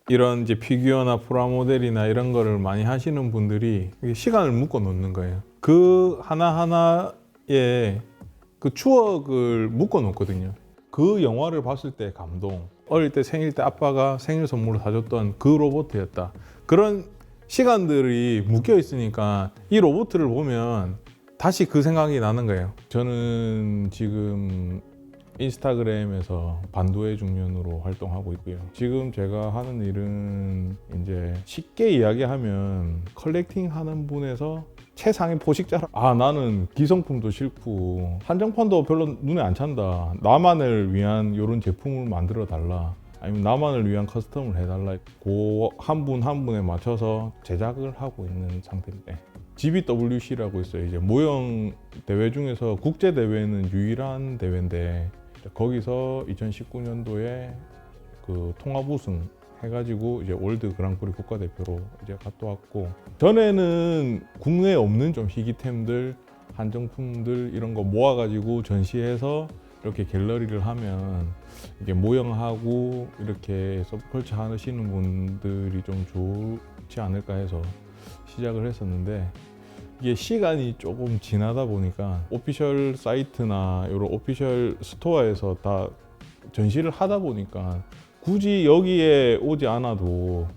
이런 이제 피규어나 프라모델이나 이런 거를 많이 하시는 분들이 시간을 묶어 놓는 거예요. 그 하나하나에 그 추억을 묶어 놓거든요. 그 영화를 봤을 때 감동, 어릴 때 생일 때 아빠가 생일 선물로 사줬던 그 로봇이었다. 그런 시간들이 묶여 있으니까 이 로봇을 보면 다시 그 생각이 나는 거예요. 저는 지금 인스타그램에서 반도의 중년으로 활동하고 있고요. 지금 제가 하는 일은 이제 쉽게 이야기하면 컬렉팅 하는 분에서 최상의 포식자라. 나는 기성품도 싫고 한정판도 별로 눈에 안 찬다. 나만을 위한 이런 제품을 만들어 달라. 아니면 나만을 위한 커스텀을 해달라. 그 한 분 한 분에 맞춰서 제작을 하고 있는 상태인데, GBWC라고 있어요. 이제 모형 대회 중에서 국제 대회는 유일한 대회인데, 거기서 2019년도에 그 통합 우승 해가지고 이제 월드 그랑프리 국가대표로 이제 갔다 왔고, 전에는 국내에 없는 좀 희귀템들, 한정품들 이런 거 모아가지고 전시해서 이렇게 갤러리를 하면 이게 모형하고 이렇게 서브컬처 하시는 분들이 좀 좋지 않을까 해서 시작을 했었는데, 이게 시간이 조금 지나다 보니까 오피셜 사이트나 이런 오피셜 스토어에서 다 전시를 하다 보니까 굳이 여기에 오지 않아도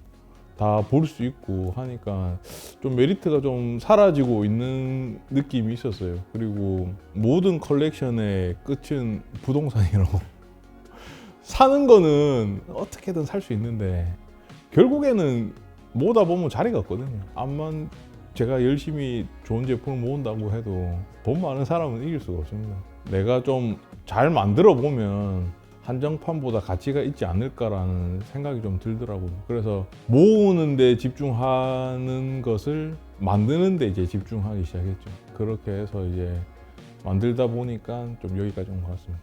다 볼 수 있고 하니까 좀 메리트가 좀 사라지고 있는 느낌이 있었어요. 그리고 모든 컬렉션의 끝은 부동산이라고. 사는 거는 어떻게든 살 수 있는데 결국에는 모으다 보면 자리가 없거든요. 암만 제가 열심히 좋은 제품을 모은다고 해도 돈 많은 사람은 이길 수가 없습니다. 내가 좀 잘 만들어 보면 한정판보다 가치가 있지 않을까라는 생각이 좀 들더라고요. 그래서 모으는 데 집중하는 것을 만드는 데 이제 집중하기 시작했죠. 그렇게 해서 이제 만들다 보니까 좀 여기까지 온 것 같습니다.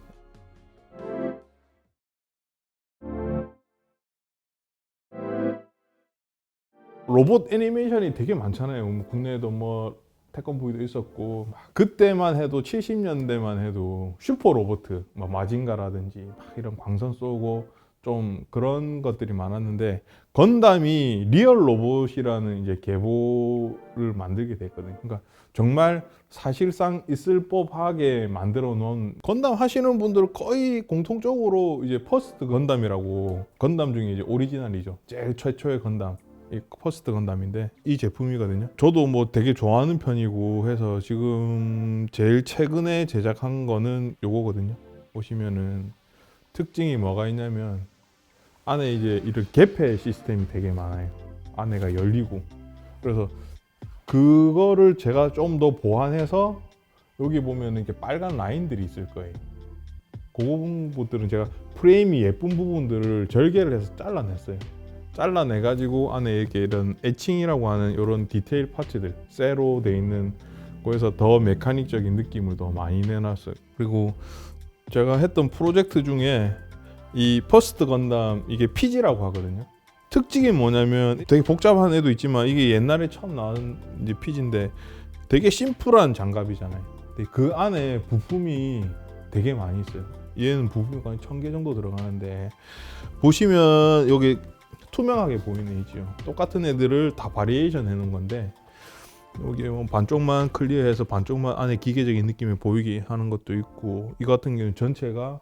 로봇 애니메이션이 되게 많잖아요. 뭐 국내에도 뭐 태권브이도 있었고, 그때만 해도 70년대만 해도 슈퍼 로봇, 뭐 마징가라든지 막 이런 광선 쏘고 좀 그런 것들이 많았는데, 건담이 리얼 로봇이라는 이제 계보를 만들게 됐거든요. 그러니까 정말 사실상 있을 법하게 만들어 놓은, 건담 하시는 분들 거의 공통적으로 이제 퍼스트 건담이라고, 건담 중에 이제 오리지널이죠. 제일 최초의 건담. 이 퍼스트 건담인데 이 제품이거든요. 저도 뭐 되게 좋아하는 편이고 해서 지금 제일 최근에 제작한 거는 요거거든요. 보시면은 특징이 뭐가 있냐면 안에 이제 이런 개폐 시스템이 되게 많아요. 안에가 열리고, 그래서 그거를 제가 좀 더 보완해서 여기 보면 이렇게 빨간 라인들이 있을 거예요. 그 부분들은 제가 프레임이 예쁜 부분들을 절개를 해서 잘라냈어요. 잘라내가지고 안에 이렇게 이런 에칭이라고 하는 이런 디테일 파츠들, 쇠로 돼 있는 거에서 더 메카닉적인 느낌을 더 많이 내놨어요. 그리고 제가 했던 프로젝트 중에 이 퍼스트 건담, 이게 피지라고 하거든요. 특징이 뭐냐면 되게 복잡한 애도 있지만 이게 옛날에 처음 나온 이제 피지인데 되게 심플한 장갑이잖아요. 근데 그 안에 부품이 되게 많이 있어요. 얘는 부품이 거의 1000개 정도 들어가는데, 보시면 여기 투명하게 보이는 이지요. 똑같은 애들을 다 바리에이션 해놓은 건데, 여기 뭐 반쪽만 클리어해서 반쪽만 안에 기계적인 느낌이 보이게 하는 것도 있고, 이 같은 경우는 전체가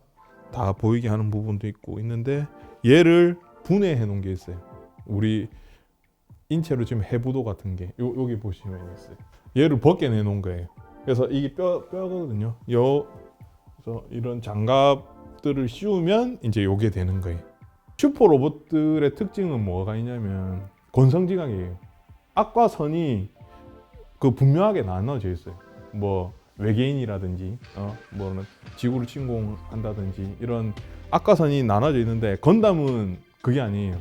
다 보이게 하는 부분도 있고 있는데, 얘를 분해해 놓은 게 있어요. 우리 인체로 지금 해부도 같은 게 여기 보시면 있어요. 얘를 벗겨내 놓은 거예요. 그래서 이게 뼈거든요. 그래서 이런 장갑들을 씌우면 이제 요게 되는 거예요. 슈퍼 로봇들의 특징은 뭐가 있냐면 권성징악이에요. 악과 선이 그 분명하게 나눠져 있어요. 뭐 외계인이라든지 뭐는 지구를 침공한다든지 이런 악과 선이 나눠져 있는데, 건담은 그게 아니에요.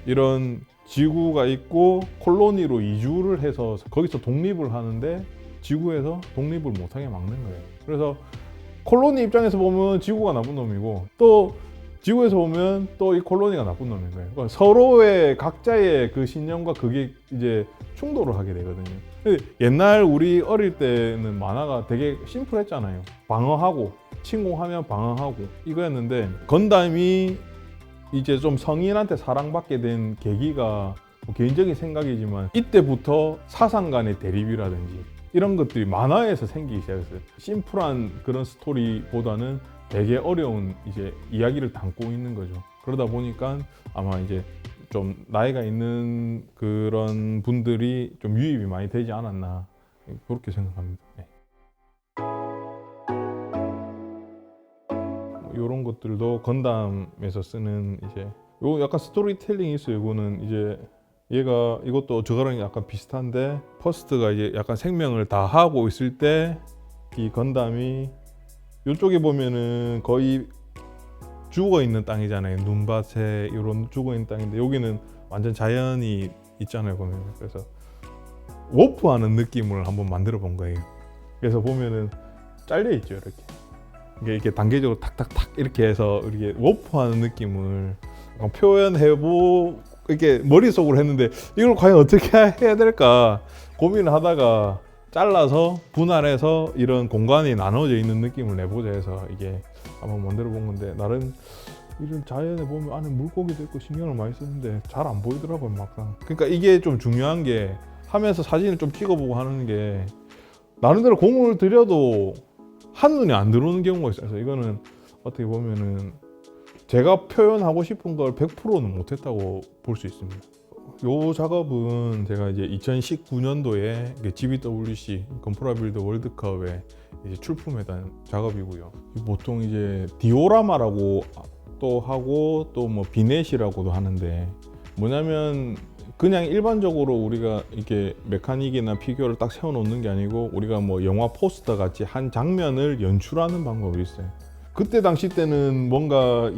이런 지구가 있고 콜로니로 이주를 해서 거기서 독립을 하는데 지구에서 독립을 못하게 막는 거예요. 그래서 콜로니 입장에서 보면 지구가 나쁜 놈이고, 또 지구에서 보면 또 이 콜로니가 나쁜 놈인 거예요. 그러니까 서로의 각자의 그 신념과 그게 이제 충돌을 하게 되거든요. 옛날 우리 어릴 때는 만화가 되게 심플했잖아요. 방어하고 침공하면 방어하고 이거였는데, 건담이 이제 좀 성인한테 사랑받게 된 계기가 뭐 개인적인 생각이지만 이때부터 사상 간의 대립이라든지 이런 것들이 만화에서 생기기 시작했어요. 심플한 그런 스토리보다는 되게 어려운 이제 이야기를 담고 있는 거죠. 그러다 보니까 아마 이제 좀 나이가 있는 그런 분들이 좀 유입이 많이 되지 않았나 그렇게 생각합니다. 네. 이런 것들도 건담에서 쓰는 이제 요 약간 스토리텔링이 있어요. 이거는 이제 얘가 이것도 저거랑 약간 비슷한데 퍼스트가 이제 약간 생명을 다 하고 있을 때 이 건담이 이쪽에 보면은 거의 죽어 있는 땅이잖아요. 눈밭에 이런 죽어 있는 땅인데 여기는 완전 자연이 있잖아요. 보면 그래서 워프하는 느낌을 한번 만들어 본 거예요. 그래서 보면은 잘려 있죠. 이렇게 단계적으로 탁탁탁 이렇게 해서 이렇게 워프하는 느낌을 표현해보 이렇게 머릿속으로 했는데 이걸 과연 어떻게 해야 될까 고민을 하다가 잘라서 분할해서 이런 공간이 나눠져 있는 느낌을 내보자 해서 이게 한번 만들어 본 건데 나름 이런 자연에 보면 안에 물고기도 있고 신경을 많이 쓰는데 잘 안 보이더라고요 막상. 그러니까 이게 좀 중요한 게 하면서 사진을 좀 찍어보고 하는 게 나름대로 공을 들여도 한눈에 안 들어오는 경우가 있어서 이거는 어떻게 보면은 제가 표현하고 싶은 걸 100%는 못했다고 볼 수 있습니다. 이 작업은 제가 이제 2019년도에 GBWC 건프라빌드 월드컵에 이제 출품했던 작업이고요. 보통 이제 디오라마라고 또 하고 또 뭐 비넷이라고도 하는데 뭐냐면 그냥 일반적으로 우리가 이렇게 메카닉이나 피규어를 딱 세워놓는 게 아니고 우리가 뭐 영화 포스터 같이 한 장면을 연출하는 방법이 있어요. 그때 당시 때는 뭔가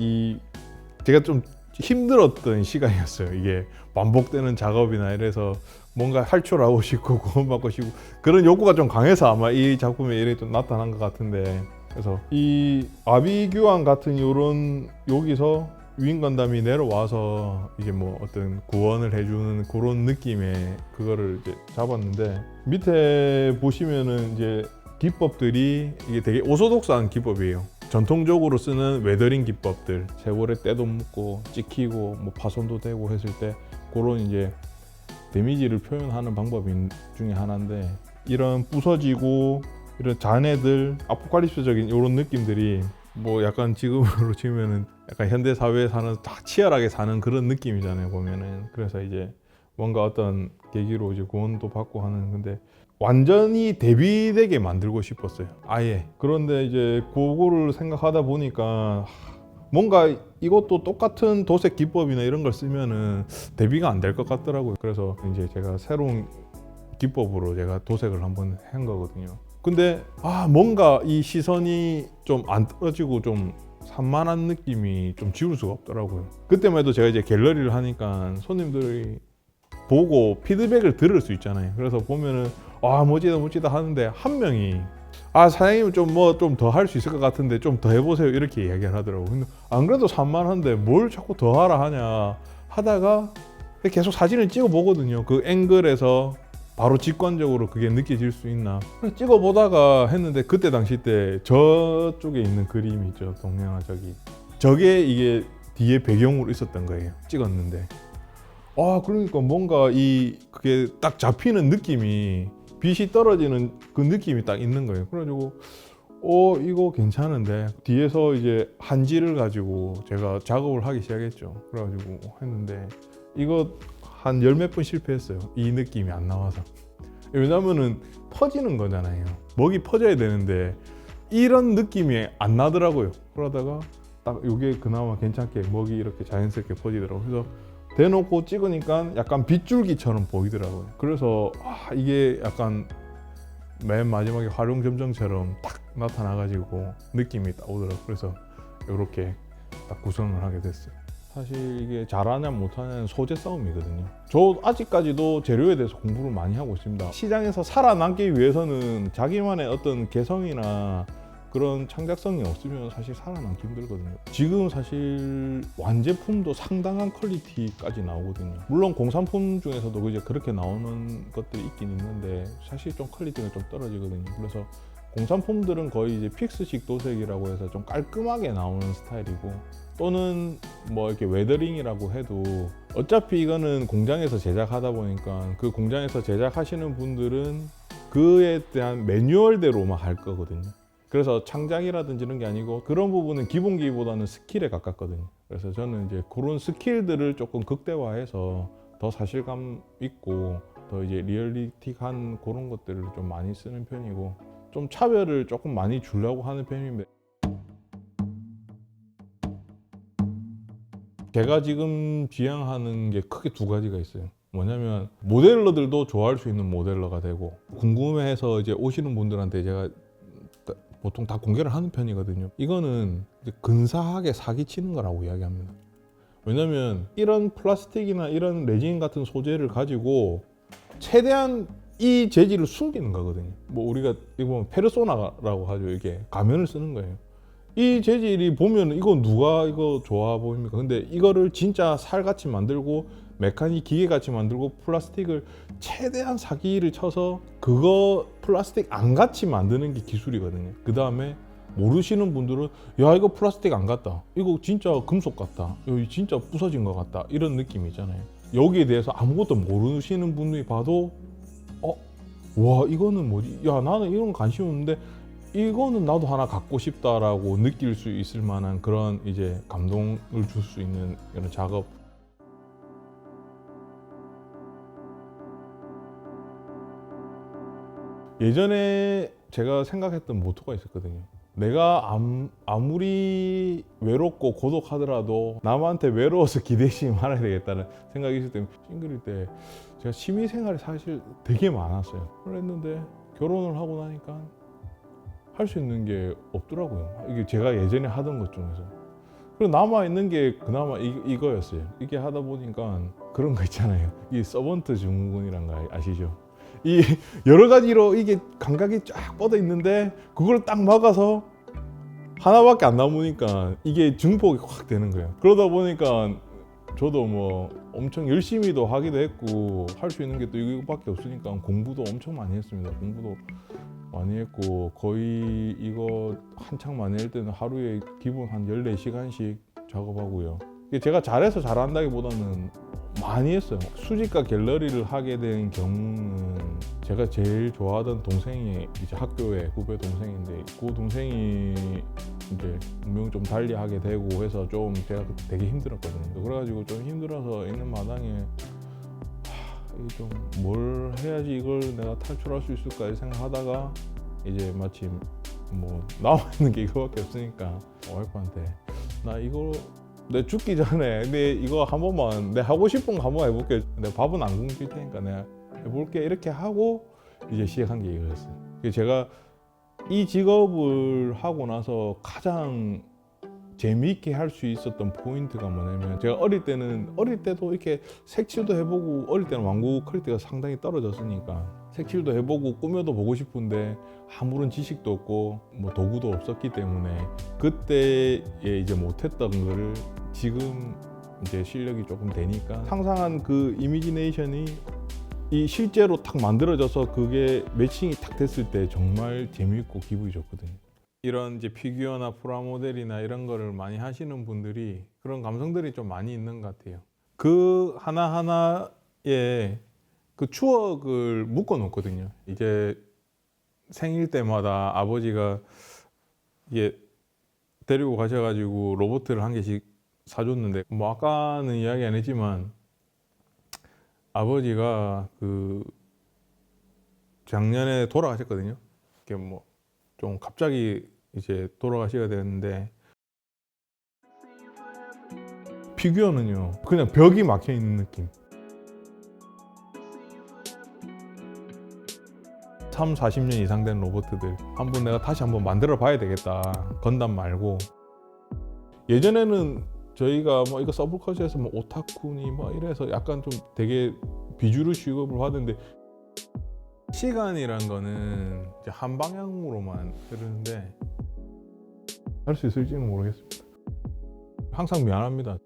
제가 좀 힘들었던 시간이었어요. 이게 반복되는 작업이나 이래서 뭔가 탈출하고 싶고 구원받고 싶고 그런 욕구가 좀 강해서 아마 이 작품에 이렇게 좀 나타난 것 같은데 그래서 이 아비규환 같은 요런 여기서 위인 건담이 내려와서 이제 뭐 어떤 구원을 해주는 그런 느낌의 그거를 이제 잡았는데 밑에 보시면은 이제 기법들이 이게 되게 오소독스한 기법이에요. 전통적으로 쓰는 웨더링 기법들, 세월에 때도 묻고 찍히고 뭐 파손도 되고 했을 때 그런 이제 데미지를 표현하는 방법 중에 하나인데 이런 부서지고 이런 잔해들 아포칼립스적인 이런 느낌들이 뭐 약간 지금으로 치면은 약간 현대 사회에 사는 다 치열하게 사는 그런 느낌이잖아요 보면은. 그래서 이제 뭔가 어떤 계기로 이제 구원도 받고 하는 건데 완전히 대비되게 만들고 싶었어요 아예. 그런데 이제 그거를 생각하다 보니까 뭔가 이것도 똑같은 도색 기법이나 이런 걸 쓰면은 대비가 안 될 것 같더라고요. 그래서 이제 제가 새로운 기법으로 제가 도색을 한번 한 거거든요. 근데 뭔가 이 시선이 좀 안 떨어지고 좀 산만한 느낌이 좀 지울 수가 없더라고요. 그때만 해도 제가 이제 갤러리를 하니까 손님들이 보고 피드백을 들을 수 있잖아요. 그래서 보면은 멋지다 하는데 한 명이 사장님은 좀 뭐 좀 더 할 수 있을 것 같은데 좀 더 해보세요 이렇게 이야기를 하더라고요. 근데 안 그래도 산만한데 뭘 자꾸 더 하라 하냐 하다가 계속 사진을 찍어 보거든요. 그 앵글에서 바로 직관적으로 그게 느껴질 수 있나 찍어 보다가 했는데 그때 당시 때 저쪽에 있는 그림이 있죠. 동양화 저게 이게 뒤에 배경으로 있었던 거예요. 찍었는데 그러니까 뭔가 그게 딱 잡히는 느낌이 빛이 떨어지는 그 느낌이 딱 있는 거예요. 그래가지고 이거 괜찮은데 뒤에서 이제 한지를 가지고 제가 작업을 하기 시작했죠. 그래가지고 했는데 이거 한 열 몇 번 실패했어요. 이 느낌이 안 나와서. 왜냐면은 퍼지는 거잖아요. 먹이 퍼져야 되는데 이런 느낌이 안 나더라고요. 그러다가 딱 이게 그나마 괜찮게 먹이 이렇게 자연스럽게 퍼지더라고요. 그래서 대놓고 찍으니까 약간 빗줄기처럼 보이더라고요. 그래서 이게 약간 맨 마지막에 활용점정처럼 딱 나타나가지고 느낌이 딱 오더라고요. 그래서 이렇게 딱 구성을 하게 됐어요. 사실 이게 잘하냐 못하냐는 소재 싸움이거든요. 저 아직까지도 재료에 대해서 공부를 많이 하고 있습니다. 시장에서 살아남기 위해서는 자기만의 어떤 개성이나 그런 창작성이 없으면 사실 살아남기 힘들거든요. 지금 사실 완제품도 상당한 퀄리티까지 나오거든요. 물론 공산품 중에서도 이제 그렇게 나오는 것들이 있긴 있는데 사실 좀 퀄리티가 좀 떨어지거든요. 그래서 공산품들은 거의 이제 픽스식 도색이라고 해서 좀 깔끔하게 나오는 스타일이고 또는 뭐 이렇게 웨더링이라고 해도 어차피 이거는 공장에서 제작하다 보니까 그 공장에서 제작하시는 분들은 그에 대한 매뉴얼대로만 할 거거든요. 그래서 창작이라든지 이런 게 아니고 그런 부분은 기본기보다는 스킬에 가깝거든요. 그래서 저는 이제 그런 스킬들을 조금 극대화해서 더 사실감 있고 더 이제 리얼리틱한 그런 것들을 좀 많이 쓰는 편이고 좀 차별을 조금 많이 주려고 하는 편입니다. 제가 지금 지향하는 게 크게 두 가지가 있어요. 뭐냐면 모델러들도 좋아할 수 있는 모델러가 되고 궁금해해서 이제 오시는 분들한테 제가 보통 다 공개를 하는 편이거든요. 이거는 이제 근사하게 사기치는 거라고 이야기합니다. 왜냐면 이런 플라스틱이나 이런 레진 같은 소재를 가지고 최대한 이 재질을 숨기는 거거든요. 뭐 우리가 이거 보면 페르소나라고 하죠. 이게 가면을 쓰는 거예요. 이 재질이 보면 이거 누가 이거 좋아 보입니까? 근데 이거를 진짜 살같이 만들고 메카닉 기계같이 만들고 플라스틱을 최대한 사기를 쳐서 그거 플라스틱 안 같이 만드는 게 기술이거든요. 그 다음에 모르시는 분들은 야 이거 플라스틱 안 같다, 이거 진짜 금속 같다, 이거 진짜 부서진 것 같다, 이런 느낌이 있잖아요. 여기에 대해서 아무것도 모르시는 분들이 봐도 와 이거는 뭐지? 야 나는 이런 관심 없는데 이거는 나도 하나 갖고 싶다라고 느낄 수 있을 만한 그런 이제 감동을 줄 수 있는 이런 작업. 예전에 제가 생각했던 모토가 있었거든요. 내가 아무리 외롭고 고독하더라도 남한테 외로워서 기대지 말아야 되겠다는 생각이 있을 때 싱글일 때 제가 취미생활이 사실 되게 많았어요. 그랬는데 결혼을 하고 나니까 할 수 있는 게 없더라고요. 이게 제가 예전에 하던 것 중에서. 그리고 남아있는 게 그나마 이거였어요. 이게 하다 보니까 그런 거 있잖아요. 이 서번트 증후군이란 거 아시죠? 이 여러 가지로 이게 감각이 쫙 뻗어 있는데 그걸 딱 막아서 하나밖에 안 남으니까 이게 증폭이 확 되는 거예요. 그러다 보니까 저도 뭐 엄청 열심히도 하기도 했고 할 수 있는 게 또 이거밖에 없으니까 공부도 엄청 많이 했습니다. 공부도 많이 했고 거의 이거 한창 많이 할 때는 하루에 기본 한 14시간씩 작업하고요. 제가 잘해서 잘한다기보다는 많이 했어요. 수집가 갤러리를 하게 된 경우는 제가 제일 좋아하던 동생이 이제 학교에 후배 동생인데 그 동생이 이제 운명 좀 달리 하게 되고 해서 좀 제가 되게 힘들었거든요. 그래가지고 좀 힘들어서 있는 마당에 좀 뭘 해야지 이걸 내가 탈출할 수 있을까 생각하다가 이제 마침 뭐 나와 있는 게 이거밖에 없으니까 와이프한테 나 이거 내 죽기 전에 내 이거 한 번만 내 하고 싶은 거 한번 해볼게. 내 밥은 안 굶길 테니까 내가 해볼게. 이렇게 하고 이제 시작한 게 이거였어요. 제가 이 직업을 하고 나서 가장 재미있게 할 수 있었던 포인트가 뭐냐면 제가 어릴 때도 이렇게 색칠도 해보고 어릴 때는 왕구 퀄리티가 상당히 떨어졌으니까 색칠도 해보고 꾸며도 보고 싶은데 아무런 지식도 없고 뭐 도구도 없었기 때문에 그때에 이제 못했던 거를 지금 이제 실력이 조금 되니까 상상한 그 이미지네이션이 이 실제로 탁 만들어져서 그게 매칭이 탁 됐을 때 정말 재미있고 기분이 좋거든요. 이런 이제 피규어나 프라모델이나 이런 거를 많이 하시는 분들이 그런 감성들이 좀 많이 있는 것 같아요. 그 하나하나에 그 추억을 묶어 놓거든요. 이제 생일 때마다 아버지가 이게 데리고 가셔가지고 로봇을 한 개씩 사줬는데 뭐 아까는 이야기 안 했지만 아버지가 그 작년에 돌아가셨거든요. 이게 뭐 좀 갑자기 이제 돌아가시게 되는데 피규어는요 그냥 벽이 막혀 있는 느낌. 30-40년 이상 된 로봇들 한번 내가 다시 한번 만들어 봐야 되겠다. 건담 말고 예전에는 저희가 뭐 이거 서브컬처에서 뭐 오타쿠니 뭐 이래서 약간 좀 되게 비주류 취급을 하던데 시간이란 거는 이제 한 방향으로만 흐르는데 할 수 있을지는 모르겠습니다. 항상 미안합니다.